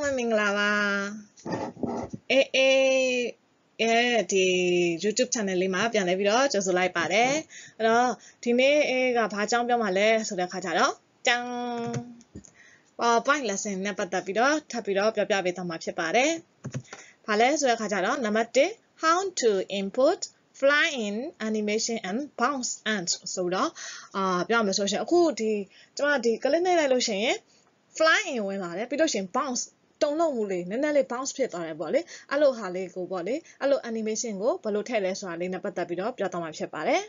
လုံးမင်္ဂလာပါဒီ YouTube channel လေးမှာပြန်လဲပြီးတော့ကြိုဆိုလိုက်ပါတယ်အဲ့တော့ဒီနေ့ကဘာအကြောင်းပြောမှာလဲဆိုတဲ့အခါကျတော့တန်း PowerPoint lesson နဲ့ပတ်သက်ပြီးတော့ထပ်ပြီးတော့ပြောပြပေးသွားမှာဖြစ်ပါတယ်ဘာလဲဆိုတဲ့အခါကျတော့နံပါတ်1 how to input fly in animation and bounce ant ဆိုတော့ပြောမှာဆိုရှင်အခုဒီကျွန်မဒီ click နှိပ်လိုက်လို့ရှိရင် fly in ဝင်လာတယ်ပြီးလို့ရှိရင် bounce တုံလုံးမှုလေးနည်းနည်းလေး bounce ဖြစ်သွားတယ်ပေါ့လေအဲ့လိုဟာလေးကိုပေါ့လေအဲ့လို animation ကိုဘယ်လိုထည့်လဲဆိုတာလေးနဲ့ပတ်သက်ပြီးတော့ပြောသွားမှာဖြစ်ပါတယ်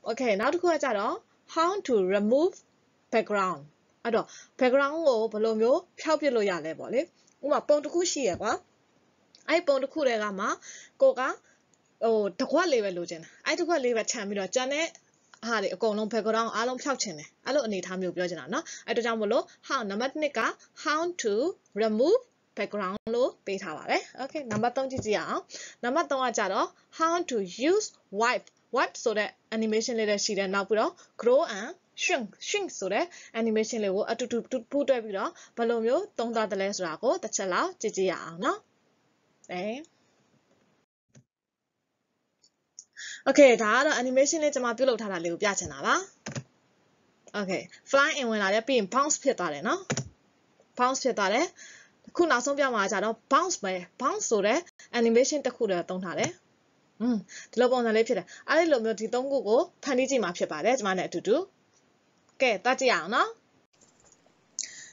okay နောက်တစ်ခုကကြတော့ how to remove background အဲ့တော့ background ကိုဘယ်လိုမျိုးဖျောက်ပစ်လို့ရလဲပေါ့လေဥပမာပုံတစ်ခုရှိရကွာအဲ့ပုံတစ်ခုတည်းကမှကိုကတကွက်လေးပဲလိုချင်တယ်အဲ့တကွက်လေးပဲခြံပြီးတော့ကျန်တဲ့ဟာတွေအကုန်လုံး background အားလုံးဖျောက်ချင်တယ်အဲ့လိုအနေထားမျိုးပြောချင်တာเนาะအဲ့ဒါကြောင့်မလို့ how နံပါတ်2က how to remove background လို့ပေးထားပါတယ် okay နံပါတ်3ကြည့်ကြည့်အောင်နံပါတ်3ကကြတော့ how to use wipe ဆိုတဲ့ animation လေးလည်းရှိတယ်နောက်ပြီးတော့ grow and shrink ဆိုတဲ့ animation လေးကိုအတူတူပူးတွဲပြီးတော့ဘယ်လိုမျိုးသုံးသလဲဆိုတာကိုတစ်ချက်လောက်ကြည့်ကြည့်ရအောင်เนาะOkay ဒါကတော့ animation လေးကျွန်မပြုလုပ်ထားတာလေးကိုပြချင်တာပါ Okay fly in ဝင်လာတယ်ပြီးရင် bounce ဖြစ်သွားတယ်เนาะ bounce ဖြစ်သွားတယ်ခုနောက်ဆုံးပြမှာကြတော့ bounce ပဲ bounce ဆိုတဲ့ animation တစ်ခုတည်းသုံးထားတယ်ဒီလိုပုံစံလေးဖြစ်တယ်အဲ့ဒီလိုမျိုးဒီသုံးခုကိုဖန်တီးကြည့်မှာဖြစ်ပါတယ်ကျွန်မနဲ့အတူတူကဲတွားကြည့်အောင်เนาะ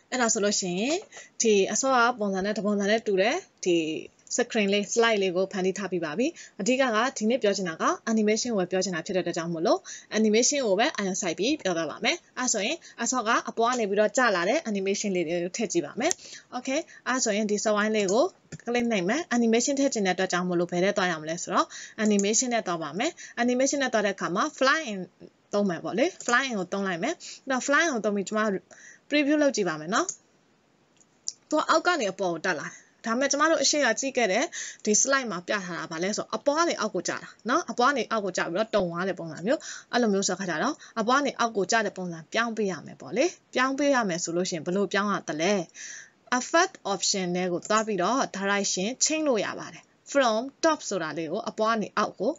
အဲ့ဒါဆိုလို့ရှိရင်ဒီအစောကပုံစံနဲ့တပုံစံနဲ့တူတယ်ဒီ screen လေး slide လေးကိုဖန်တီးထားပြီးပါပြီအဓိကဒီနေ့ပြောချင်တာက animation ကိုပြောချင်တာဖြစ်တဲ့အတွက်ကြောင့်မို့လို့ animation ကိုပဲအာရုံစိုက်ပြီးပြောပြပါမယ်အဲ့ဆိုရင်အစောကအပေါ်ကနေပြီးတော့ကျလာတဲ့ animation လေးတွေကိုထည့်ကြည့်ပါမယ် okay အဲ့ဆိုရင်ဒီစဝိုင်းလေးကို click နိုင်မယ် animation ထည့်ချင်တဲ့အတွက်ကြောင့်မို့လို့ဘယ်ထဲသွားရမလဲဆိုတော့ animation နဲ့သွားပါမယ် animation နဲ့သွားတဲ့အခါမှာ fly in သုံးမယ်ပေါ့လေ fly in ကိုသုံးလိုက်မယ်အဲ့တော့ fly in ကိုသုံးပြီးကျွန်မ preview လုပ်ကြည့်ပါမယ်နော်သူအောက်ကနေအပေါ်ကိုတက်လာဒါပေမဲ့ကျမတို့အရှိကကြည့်ခဲ့တဲ့ဒီ slide မှာပြထားတာဗာလဲဆိုအပေါ်ကနေအောက်ကိုကျတာเนาะအပေါ်ကနေအောက်ကိုကျပြီးတော့တုံသွားတဲ့ပုံစံမျိုးအဲ့လိုမျိုးဆိုခါကြတော့အပေါ်ကနေအောက်ကိုကျတဲ့ပုံစံပြောင်းပေးရမယ်ပေါ့လေပြောင်းပေးရမယ်ဆိုလို့ရှိရင်ဘယ်လိုပြောင်းရသလဲ effect option တွေကိုသွားပြီးတော့ direction ချိန်လို့ရပါတယ် from top ဆိုတာလေးကိုအပေါ်ကနေအောက်ကို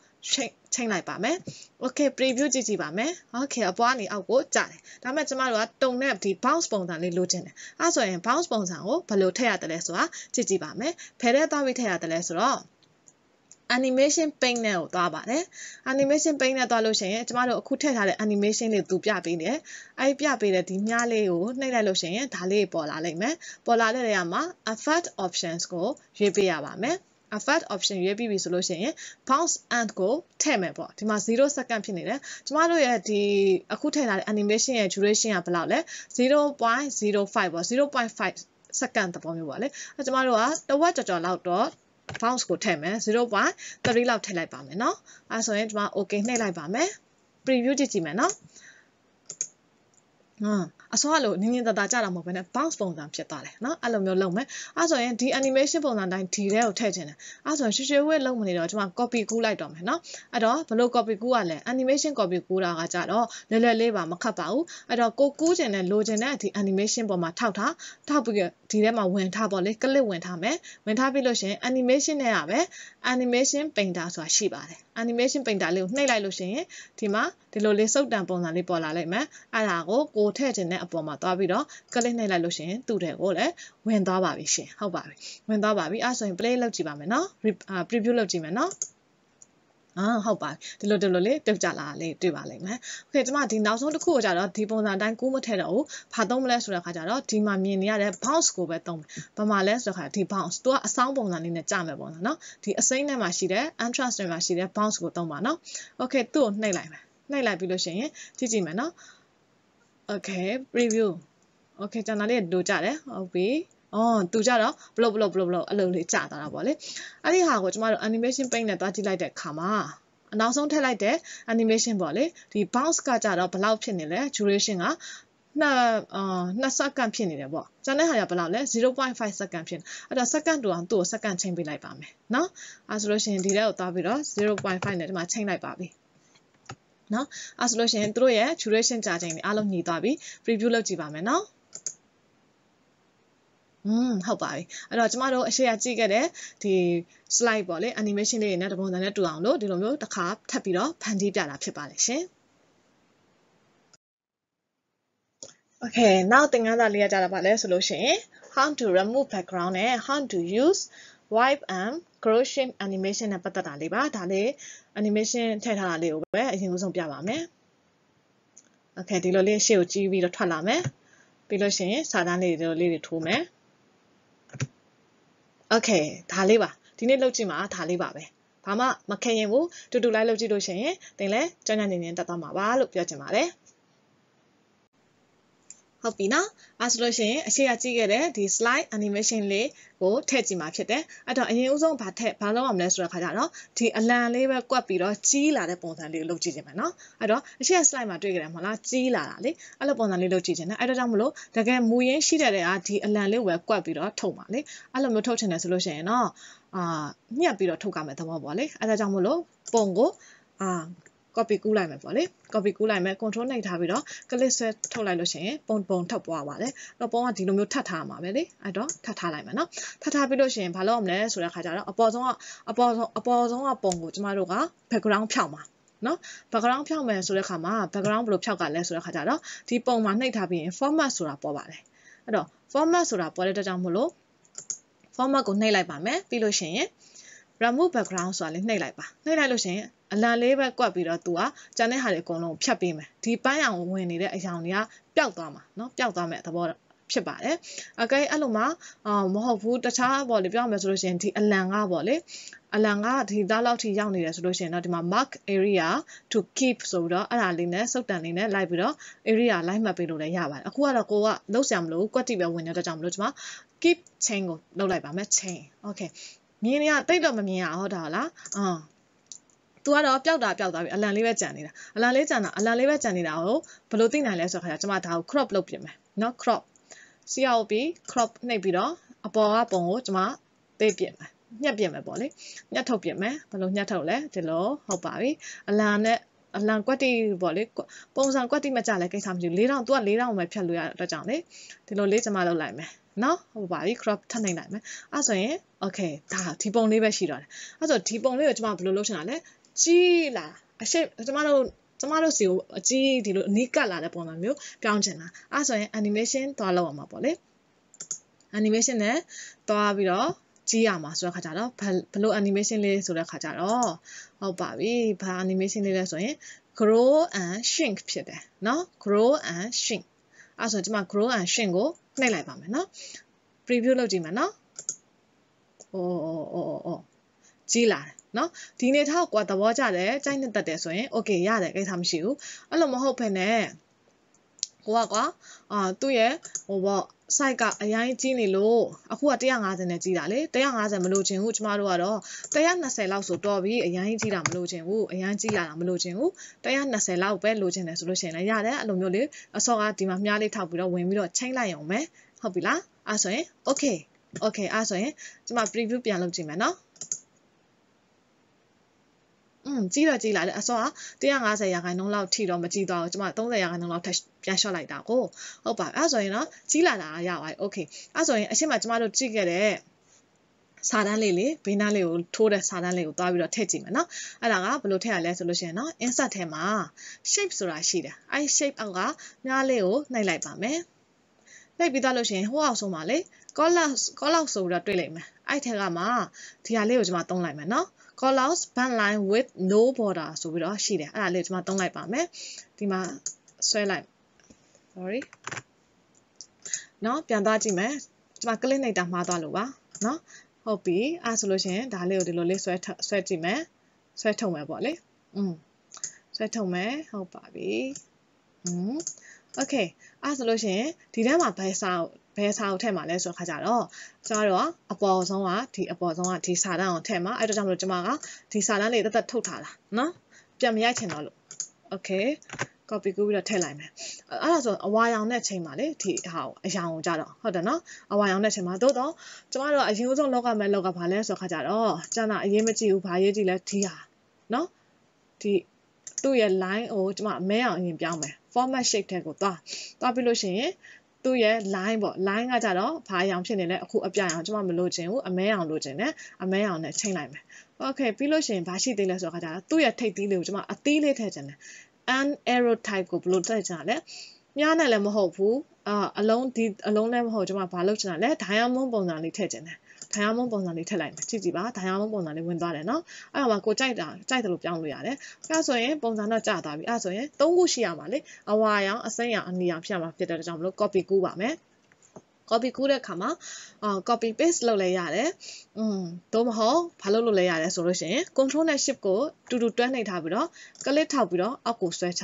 ချိန်လိုက်ပါမယ် okay preview ကြည့်ကြည့်ပါမယ် okay အပေါ်ကနေအောက်ကိုကျတယ်ဒါပေမဲ့ကျမတို့ကတုံတဲ့ဒီ bounce ပုံစံလေးလိုချင်တယ်အဲဆိုရင် bounce ပုံစံကိုဘယ်လိုထည့်ရတယ်လဲဆိုတာကြည့်ကြည့်ပါမယ်ဖယ်ထဲသွားပြီးထည့်ရတယ်လဲဆိုတော့ animation paint နဲ့ကိုသွားပါတယ် animation paint နဲ့သွားလို့ရှိရင်ကျမတို့အခုထည့်ထားတဲ့ animation လေးသူပြပေးတယ်အဲဒီပြပေးတဲ့ဒီမြားလေးကိုနှိပ်လိုက်လို့ရှိရင်ဒါလေးပေါ်လာလိမ့်မယ်ပေါ်လာတဲ့နေရာမှာ effect options ကိုရွေးပေးရပါမယ်effect option ရွေးပြီးပြီဆိုလို့ရှိရင် bounce ant ကိုထည့်မယ်ပေါ့ဒီမှာ0 second ဖြစ်နေတယ်ကျမတို့ရဲ့ဒီအခုထည့်ထားတဲ့ animation ရဲ့ duration ကဘယ်လောက်လဲ 0.05 ပေါ့ 0.5 second သဘောမျိုးပေါ့လေအဲကျမတို့ကတဝက်ကြော်လောက်တော့ bounce ကိုထည့်မယ် 0.3 လောက်ထည့်လိုက်ပါမယ်เนาะအဲဆိုရင်ဒီမှာ okay နှိပ်လိုက်ပါမယ် preview ကြည့်ကြည့်မယ်เนาะအစောကလို့နင်းနင်းတတာကြတာမဟုတ်ဘဲနဲ့ bounce ပုံစံဖြစ်သွားတယ်เนาะအဲ့လိုမျိုးလုပ်မယ်အဲ့ဆိုရင်ဒီ animation ပုံစံတိုင်းဒီထဲကိုထည့်ချင်တယ်အဲ့ဆိုရင်ရွှေဝဲလုံးမနေတော့ကျွန်မ copy ကူးလိုက်တော့မယ်เนาะအဲ့တော့ဘယ်လို copy ကူးရလဲ animation copy ကူးတာကကြတော့လွယ်လွယ်လေးပါမခတ်ပါဘူးအဲ့တော့ကိုကူးချင်တဲ့လိုချင်တဲ့ဒီ animation ပေါ်မှာထောက်ပြီးဒီထဲမှာဝင်ထားပေါ့လေ click ဝင်ထားမယ်ဝင်ထားပြီးလို့ရှိရင် animation နဲ့ကပဲ animation painter ဆိုတာရှိပါတယ် animation painter လေးကိုနှိပ်လိုက်လို့ရှိရင်ဒီမှာဒီလိုလေးစုပ်တံပုံစံလေးပေါ်လာလိမ့်မယ်အဲ့ဒါကိုထည့်ချင်တဲ့အပေါ်မှာသွားပြီးတော့ click နှိပ်လိုက်လို့ရှိရင်သူ့တွေကိုလည်းဝင်သွားပါပြီရှင်ဟုတ်ပါပြီဝင်သွားပါပြီအဲ့ဆိုရင် play လုပ်ကြည့်ပါမယ်เนาะ preview လုပ်ကြည့်မယ်เนาะဟုတ်ပါဒီလိုလေးပြုတ်ကြလာလေးတွေ့ပါလိမ့်မယ်โอเคကျွန်မဒီနောက်ဆုံးတစ်ခုကိုကြတော့ဒီပုံစံအတိုင်းကူးမထည့်တော့ဘူးဘာသုံးမလဲဆိုတဲ့အခါကျတော့ဒီမှာမြင်နေရတဲ့ bounce ကိုပဲသုံးမယ်ဘာမှလဲဆိုတဲ့အခါဒီ bounce သူကအဆောင်းပုံစံလေးနဲ့ကြမယ်ပုံစံเนาะဒီအစိမ်းထဲမှာရှိတဲ့ entrance ထဲမှာရှိတဲ့ bounce ကိုသုံးပါเนาะโอเคသူ့ကိုနှိပ်လိုက်မယ်နှိပ်လိုက်ပြီးလို့ရှိရင်ကြည့်မယ်เนาะโอเค preview โอเคကျွန်တော်လေးလိုကြတယ်ဟုတ်ပြီသူကြတော့ဘလို့အလုံးလေးကြာသွားတာပေါ့လေအဲ့ဒီဟာကိုကျမတို့ animation paint နဲ့တွားကြည့်လိုက်တဲ့အခါမှာအနောက်ဆုံးထည့်လိုက်တဲ့ animation ပေါ့လေဒီ bounce ကကြတော့ဘယ်လောက်ဖြစ်နေလဲ duration က2 second ဖြစ်နေတယ်ပေါ့ကျန်တဲ့ဟာကဘယ်လောက်လဲ 0.5 second ဖြစ်နေအဲ့ဒါ second တူအောင်သူ့ကို second ချိန်ပေးလိုက်ပါမယ်เนาะအဲဆိုလို့ရှိရင်ဒီထဲကိုသွားပြီးတော့ 0.5 နဲ့ဒီမှာချိန်လိုက်ပါပြီเนาะအဲဆိုလို့ရှိရင်တို့ရဲ့ duration ကြာချိန်တွေအားလုံးညီသွားပြီ preview လုပ်ကြည့်ပါမယ်เนาะ ဟုတ်ပါပြီအဲ့တော့ကျမတို့အရှိအကြည့်ခဲ့တဲ့ဒီ slide ပေါ့လေ animation လေးနဲ့တပုံစံနဲ့တူအောင်လို့ဒီလိုမျိုးတစ်ခါထပ်ပြီးတော့ဖန်တီးပြတာဖြစ်ပါလေရှင် Okay နောက်သင်ခန်းစာလေးရကြတာပါလဲဆိုလို့ရှိရင် how to remove background နဲ့ how to use wipe and crochet animation နဲ့ပတ်သက်တာလေးပါဒါလေး animation ထည့်ထားတာလေးကိုပဲအရင်ဆုံးပြပါမယ် Okay ဒီလိုလေးရှေ့ကိုကြည့်ပြီးတော့ထွက်လာမယ်ပြီးလို့ရှိရင်စာတန်းလေးတွေထိုးမယ် Okay ဒါလေးပါဒီနေ့လုပ်ကြည့်မှာဒါလေးပါပဲဘာမှမခဲရင်ဘူးတူတူလိုက်လုပ်ကြည့်လို့ရှိရင်သင်လည်းကြမ်းကြမ်းနေနေတက်သွားမှာပါလို့ပြောချင်ပါတယ်ဟုတ်ပြီနော်အဲဆိုလို့ရှိရင်အရှိအကြည့်ခဲ့တဲ့ဒီ slide animation လေးကိုထည့်ကြည့်မှာဖြစ်တယ်အဲ့တော့အရင်ဦးဆုံးဘာလုပ်အောင်လဲဆိုတော့ခါကြတော့ဒီအလံလေးပဲကွက်ပြီးတော့ကြီးလာတဲ့ပုံစံလေးကိုလုပ်ကြည့်ခြင်းပဲနော်အဲ့တော့အရှိအ slide မှာတွေ့ကြတယ်မဟုတ်လားကြီးလာတာလေအဲ့လိုပုံစံလေးလုပ်ကြည့်ခြင်းနဲ့အဲ့တော့ကြောင့်မလို့တကယ်မူရင်းရှိတဲ့ကဒီအလံလေးကိုပဲကွက်ပြီးတော့ထုတ်ပါလေအဲ့လိုမျိုးထုတ်ချင်တယ်ဆိုလို့ရှိရင်တော့ညှက်ပြီးတော့ထုတ်ကြမယ်သဘောပေါ့လေအဲ့ဒါကြောင့်မလို့ပုံကိုcopy ကူးလိုက်မယ်ပေါ့လေ copy ကူးလိုက်မယ် control နှိပ်ထားပြီးတော့ click ဆွဲထုတ်လိုက်လို့ရှိရင်ပုံထပ်ပွားပါတယ်အဲ့တော့ပုံကဒီလိုမျိုးထပ်ထားမှာပဲလေအဲ့တော့ထပ်ထားလိုက်မယ်နော်ထပ်ထားပြီးလို့ရှိရင်ဘာလုပ်အောင်လဲဆိုတဲ့ခါကျတော့အပေါ်ဆုံးကပုံကိုကျမတို့က background ဖြောက်မှာနော် background ဖြောက်မယ်ဆိုတဲ့ခါမှာ background ဘယ်လိုဖြောက်ကလဲဆိုတဲ့ခါကျတော့ဒီပုံမှာနှိပ်ထားပြီးရင် format ဆိုတာပေါ်ပါတယ်အဲ့တော့ format ဆိုတာပေါ်တဲ့အတွက်ကြောင့်မို့လို့ format ကိုနှိပ်လိုက်ပါမယ်ပြီးလို့ရှိရင် remove background ဆိုတာလေးနှိပ်လိုက်ပါနှိပ်လိုက်လို့ရှိရင်အလံလေးပဲကွက်ပြီးတော့သူကကျန်တဲ့ဟာတွေအကုန်လုံးဖြတ်ပေးမယ်ဒီပန်းရောင်ဝင်နေတဲ့အရာတွေကပျောက်သွားမှာเนาะပျောက်သွားမယ်သဘောဖြစ်ပါတယ်။ Okay အဲ့လိုမှမဟုတ်ဘူးတခြားပေါ့လေပြောရမယ်ဆိုလို့ရှိရင်ဒီအလံကပေါ့လေအလံကဒီသားလောက်ထိရောက်နေတယ်ဆိုလို့ရှိရင်တော့ဒီမှာ mark area to keep ဆိုပြီးတော့အဲ့ဒါလေးနဲ့စုပ်တန်လေးနဲ့လိုက်ပြီးတော့ area လိုက်မှတ်ပေးလို့လည်းရပါတယ်။အခုကတော့ကိုကလုံးဆရာမလို့ကွက်တိပဲဝင်နေတဲ့အတွက်ကြောင့်မလို့ဒီမှာ keep chain ကိုလုပ်လိုက်ပါမယ် chain okay မြင်နေရတိတ်တော့မမြင်ရဟုတ်တာဟုတ်လားသူကတော့ပျောက်သွားပြီအလံလေးပဲကြံနေတာအလံလေးပဲကြံနေတာကိုဘယ်လိုသိနိုင်လဲဆိုတော့ခါကျကျွန်မဒါကို crop လုပ်ပြင်မယ်เนาะ crop crop နှိပ်ပြီးတော့အပေါ်ကပုံကိုကျွန်မပေးပြင်မယ်ညှက်ပြင်မယ်ပေါ့လေညှက်ထုတ်ပြင်မယ်ဘယ်လိုညှက်ထုတ်လဲဒီလိုဟုတ်ပါပြီအလံကွက်တိပေါ့လေပုံစံကွက်တိမကြလဲကိစ္စမရှိဘူး4000သူက4000ပဲဖြတ်လို့ရတဲ့အတွက်ကြောင့်လေဒီလိုလေးကျွန်မလုပ်လိုက်မယ်နော်ဟုတ်ပါပြီ crop ထပ်နှိပ်လိုက်မယ်အဲ့ဆိုရင် okay ဒါဒီပုံလေးပဲရှိတော့တယ်အဲ့ဆိုဒီပုံလေးကိုကျွန်မဘယ်လိုလုပ်ချင်တာလဲကြီးလာအရှိကျမတို့စီကိုအကြီးဒီလိုအနီးကပ်လာတဲ့ပုံစံမျိုးပြောင်းချင်တာအဲ့ဆိုရင် animation သွားလောက်အောင်ပါပေါ့လေ animation နဲ့သွားပြီးတော့ကြီးရမှာဆိုတဲ့ခါကျတော့ဘယ်လို animation လေးဆိုတဲ့ခါကျတော့ဟုတ်ပါပြီဘာ animation လေးလဲဆိုရင် grow and shrink ဖြစ်တယ်เนาะ grow and shrink အဲ့ဆိုကျွန်မ grow and shrink ကိုနှိပ်လိုက်ပါမယ်เนาะ preview လုပ်ကြည့်မယ်เนาะကြီးလာတယ်เนาะဒီနေထောက်ကသဘောကျတယ်ကြိုက်နှစ်သက်တယ်ဆိုရင် okay ရတယ်ကိစ္စမရှိဘူးအဲ့လိုမဟုတ်ဘဲနဲ့ကိုကသူ့ရဲ့site ကအရင်ကြီးနေလို့အခုက150နဲ့ကြီးတာလေ150မလို့ချင်ဘူးကျမတို့ကတော့120လောက်ဆိုတော့ပြီအရင်ကြီးတာမလို့ချင်ဘူးအရင်ကြီးလာတာမလို့ချင်ဘူး120လောက်ပဲလိုချင်တယ်ဆိုလို့ရှိရင်လည်းရတယ်အဲ့လိုမျိုးလေအစောကဒီမှာမြားလေးထောက်ပြီးတော့ဝင်ပြီးတော့ချိန်လိုက်အောင်မယ်ဟုတ်ပြီလားအဲ့ဆိုရင် okay အဲ့ဆိုရင်ကျမ preview ပြန်လုပ်ကြည့်မယ်နော်ကြီးလာတယ်အစောက150ရာခိုင်နှုန်းလောက်ထိတော့မကြီးသွားဘူးကျမ30ရာခိုင်နှုန်းလောက်ထပ်ပြန်လျှော့လိုက်တာကိုဟုတ်ပါအဲ့ဆိုရင်တော့ကြီးလာတာရပါတယ် okay အဲ့ဆိုရင်အရှင်းမှာကျမတို့ကြည့်ခဲ့တဲ့စာတန်းလေးဘေးနားလေးကိုထိုးတဲ့စာတန်းလေးကိုသွားပြီးတော့ထည့်ကြည့်မယ်နော်အဲ့ဒါကဘယ်လိုထည့်ရလဲဆိုလို့ရှိရင်နော် insert ထဲမှာ shape ဆိုတာရှိတယ်အဲ့ shape အောက်ကမြားလေးကိုနှိပ်လိုက်ပါမယ်နှိပ်ပြီးသွားလို့ရှိရင်ဟိုအောက်ဆုံးမှာလေ call out ဆိုပြီးတော့တွေ့လိုက်မယ်အဲ့ထက်ကမှဒီဟာလေးကိုကျွန်မသုံးလိုက်မယ်နော်call out band line with no border ဆိုပြီးတော့ရှိတယ်အဲ့ဒါလေးကိုကျွန်မသုံးလိုက်ပါမယ်ဒီမှာဆွဲလိုက် sorry เนาะပြန်သွားကြည့်မယ်ကျွန်မ click နှိပ်တာမှားသွားလို့ပါเนาะဟုတ်ပြီအဲ့ဆိုလို့ရှိရင်ဒါလေးကိုဒီလိုလေးဆွဲကြည့်မယ်ဆွဲထုတ်မယ်ပေါ့လေဆွဲထုတ်မယ်ဟုတ်ပါပြီokay အဲ့ဆိုလို့ရှိရင်ဒီထဲမှာဘယ်စာကိုထည့်မှာလဲဆိုတော့ခါကြတော့ကျမတို့ကအပေါ်ဆုံးကဒီစာတန်းကိုထည့်မှာအဲ့တော့ကြောင့်မလို့ကျမကဒီစာတန်းလေးတက်ထုတ်ထားတာเนาะပြန်မရိုက်ချင်တော့လို့ okay copy ကူးပြီးတော့ထည့်လိုက်မယ်အဲ့ဒါဆိုအဝါရောင်နဲ့ချိန်ပါလေဒီဟာကိုအရောင်ကိုကြတော့ဟုတ်တယ်နော်အဝါရောင်နဲ့ချိန်ပါသို့တော့ကျမတို့ကအရင်ဆုံးလောက်ကဘာလဲဆိုတော့ခါကြတော့ကျန်တာအရေးမကြည့်ဘူးဘာရေးကြည့်လဲဒီဟာနော်ဒီသူ့ရဲ့ line ကိုကျမမဲအောင်အရင်ပြောင်းမယ် format shape ထဲကိုသွားပြီးလို့ရှိရင် သူ့ရဲ့ line ပေါ့ line ကကြတော့ဘာအရောင်ဖြစ်နေလဲအခုအပြရောင်ကျွန်မမလို့ချင်ဘူးအမဲရောင်လို့ချင်တယ်အမဲရောင်နဲ့ချိန်လိုက်မယ် okay ပြီးလို့ရှိရင်ဘာရှိသေးလဲဆိုတော့ခါကြတော့သူ့ရဲ့ထိပ်သီးလေးကိုကျွန်မအသီးလေးထည့်ချင်တယ် an arrow type ကိုဘယ်လိုထည့်ချင်တာလဲမြားနဲ့လည်းမဟုတ်ဘူးအလုံးလည်းမဟုတ်ကျွန်မဘာလုပ်ချင်တာလဲ diamond ပုံစံလေးထည့်ချင်တယ် diamond ပုံစံလေးထည့်လိုက်မယ်ကြည့်ပါ diamond ပုံစံလေးဝင်သွားတယ်နော်အဲ့တော့ကိုကြိုက်တယ်လို့ပြောင်းလို့ရတယ်အဲ့ဆိုရင်ပုံစံတော့ကျသွားပြီအဲ့ဆိုရင်3ခုရှိရမှာလေအဝါရောင်အစိမ်းရောင်အနီရောင်ဖြစ်ရမှာဖြစ်တဲ့အတွက်ကြောင့်မလို့ copy ကူးပါမယ် copy ကူးတဲ့အခါမှာcopy paste လုပ်လဲရတယ်သို့မဟုတ်ဘာလုပ်လို့လဲရတယ်ဆိုလို့ရှိရင် control နဲ့ shift ကိုတူတူတွန်းနှိပ်ထားပြီးတော့ click ထောက်ပြီးတော့အောက်ကိုဆွဲချ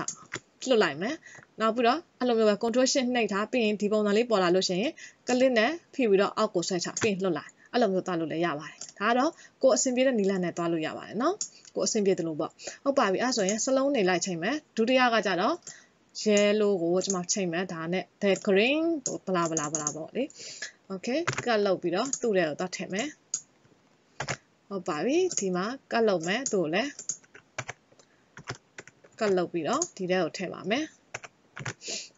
လွတ်လိုက်မယ်နောက်ပြီးတော့အဲ့လိုမျိုးပဲ control shift နှိပ်ထားပြီးရင်ဒီပုံစံလေးပေါ်လာလို့ရှိရင် click နဲ့ဖိပြီးတော့အောက်ကိုဆွဲချပြီးလွတ်လိုက်အဲ့လိုမျိုးသွားလို့လည်းရပါတယ်ဒါကတော့ကိုယ်အဆင်ပြေတဲ့နည်းလမ်းနဲ့သွားလို့ရပါတယ်နော်ကိုယ်အဆင်ပြေတယ်လို့ပေါ့ဟုတ်ပါပြီအဲ့ဆိုရင်စလုံးနေလိုက်ချိန်မယ်ဒုတိယကကြတော့ yellow ကိုကျွန်မချိန်မယ်ဒါနဲ့ the green ဘလာပေါ့လေ okay ကတ်လုပ်ပြီးတော့သူ့ထဲကိုသွားထည့်မယ်ဟုတ်ပါပြီဒီမှာကတ်လုပ်မယ်သူ့ကိုလည်းကတ်လုပ်ပြီးတော့ဒီထဲကိုထည့်ပါမယ်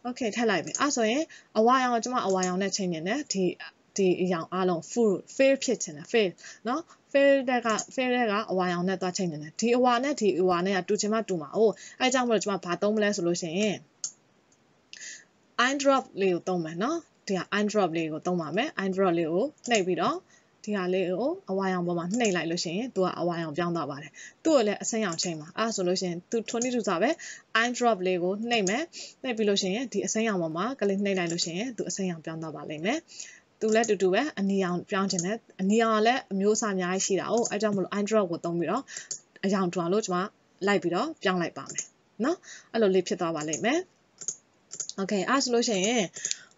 okay ထည့်လိုက်ပြီအဲ့ဆိုရင်အဝါရောင်ကျွန်မအဝါရောင်နဲ့ချိန်နေတယ်ဒီအရောင်အားလုံး full fair ဖြစ်ချင်တယ် fair နော် fair ကအဝါရောင်နဲ့သွားချိန်နေတယ်ဒီအဝါနဲ့ဒီအဝါနဲ့ကတူချင်မှတူမှာအိုးအဲကြောင့်မလို့ကျွန်မဘာသုံးမလဲဆိုလို့ရှိရင် eye drop လေးကိုသုံးမယ်နော်ဒီက eye drop လေးကိုသုံးပါမယ် eye drop လေးကိုနှိပ်ပြီးတော့ဒီဟာလေးကိုအဝါရောင်ပေါ်မှာနှိပ်လိုက်လို့ရှိရင်သူကအဝါရောင်ပြောင်းသွားပါတယ်သူ့ကိုလည်းအစိမ်းရောင်ချိန်ပါအဲဆိုလို့ရှိရင်သူ22စာပဲ eye drop လေးကိုနှိပ်မယ်နှိပ်ပြီးလို့ရှိရင်ဒီအစိမ်းရောင်ပေါ်မှာကလေးနှိပ်လိုက်လို့ရှိရင်သူအစိမ်းရောင်ပြောင်းသွားပါလိမ့်မယ်သူလည်းတူတူပဲအနီရောင်ပြောင်းခြင်းနဲ့အနီရောင်ကလည်းအမျိုးအစားအများကြီးရှိတာ哦အဲကြောင့်မလို့ eye drop ကိုသုံးပြီးတော့အရောင်တွာလို့ကျွန်မလိုက်ပြီးတော့ပြောင်းလိုက်ပါမယ်နော်အဲ့လိုလေးဖြစ်သွားပါလိမ့်မယ် okay အဲ့ဆိုလို့ရှိရင်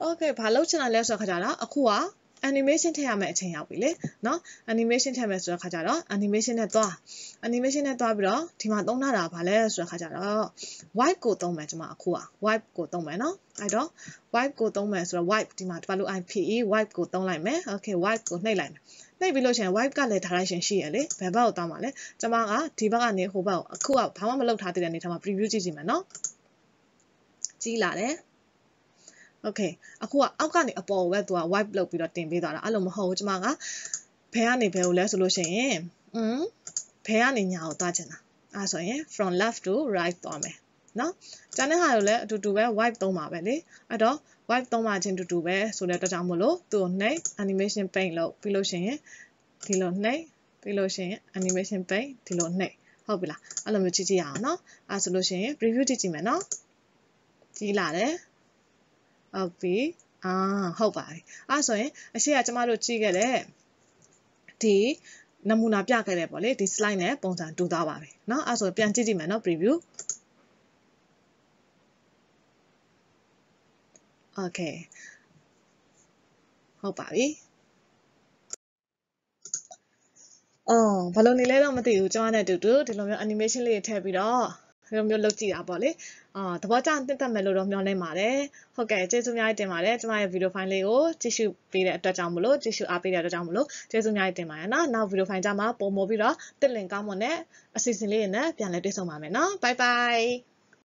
okay ဘာလုပ်ချင်တာလဲဆိုတော့ခါကြတော့အခုက animation ထည့်ရမယ့်အချိန်ရောက်ပြီလေနော် animation ထည့်မယ်ဆိုတော့ခါကြတော့ animation နဲ့သွားပြီးတော့ဒီမှာသုံးထားတာဘာလဲဆိုတော့ခါကြတော့ wipe ကိုသုံးမယ်ကျွန်မအခုက wipe ကိုသုံးမယ်နော်အဲ့တော့ wipe ကိုသုံးမယ်ဆိုတော့ wipe ဒီမှာဘာလို့ IPE wipe ကိုသုံးလိုက်မယ် okay wipe ကိုနှိပ်လိုက်မယ်နှိပ်ပြီးလို့ရှိရင် wipe ကလည်း direction ရှိရလေဘယ်ဘက်ကိုတောင်းပါလဲကျွန်မကဒီဘက်ကနေဟိုဘက်ကိုအခုကဘာမှမလုပ်ထားသေးတဲ့အနေထားမှာ preview ကြည့်ကြည့်မယ်နော်ကြီးလာတယ်okay အခုကအောက်ကနေအပေါ်ကိုပဲသူက wipe လုပ်ပြီးတော့တင်ပေးသွားတာအဲ့လိုမဟုတ်ဘူးကျွန်မကဘယ်ကနေဘယ်ကိုလဲဆိုလို့ရှိရင်ဘယ်ကနေညာကိုသွားချင်တာအဲ့ဆိုရင် from left to right သွားမယ်နော်ကျန်တဲ့ဟာကိုလည်းအတူတူပဲ wipe သုံးပါပဲလေအဲ့တော့ wipe သုံးပါချင်းတူတူပဲဆိုတဲ့အတွက်ကြောင့်မလို့သူ့ကိုနှိပ် animation paint လုပ်ပြီးလို့ရှိရင်ဒီလိုနှိပ်ပြီးလို့ရှိရင် animation paint ဒီလိုနှိပ်ဟုတ်ပြီလားအဲ့လိုမျိုးကြည့်ကြည့်ရအောင်နော်အဲ့ဆိုလို့ရှိရင် preview ကြည့်ကြည့်မယ်နော်ကြီးလာတယ်ဟုတ်ပြီဟုတ်ပါပြီအဲ့ဆိုရင်အရှိကကျမတို့ကြည့်ခဲ့တဲ့ဒီနမူနာပြခဲ့တဲ့ပေါ့လေဒီ slide နဲ့ပုံစံတူသွားပါပြီเนาะအဲ့ဆိုပြန်ကြည့်ကြည့်မယ်เนาะ preview okay ဟုတ်ပါပြီဘာလို့နေလဲတော့မသိဘူးကျွန်မနဲ့တူတူဒီလိုမျိုး animation လေးထည့်ပြီးတော့ဒီလိုမျိုးလုပ်ကြည့်တာပေါ့လေသဘောကျတက်တက်မယ်လို့တော့မျှော်လင့်ပါတယ်ဟုတ်ကဲ့ကျေးဇူးအများကြီးတင်ပါတယ်ကျွန်မရဲ့ video file လေးကိုကြည့်ရှုပေးတဲ့အတွက်ကြောင့်မလို့ကြည့်ရှုအားပေးတဲ့အတွက်ကြောင့်မလို့ကျေးဇူးအများကြီးတင်ပါတယ်နော်နောက် video file ကြမှာပုံမို့ပြီးတော့တက်လင်ကောင်းမွန်တဲ့အစီအစဉ်လေးနဲ့ပြန်လည်တွေ့ဆုံပါမယ်နော် bye bye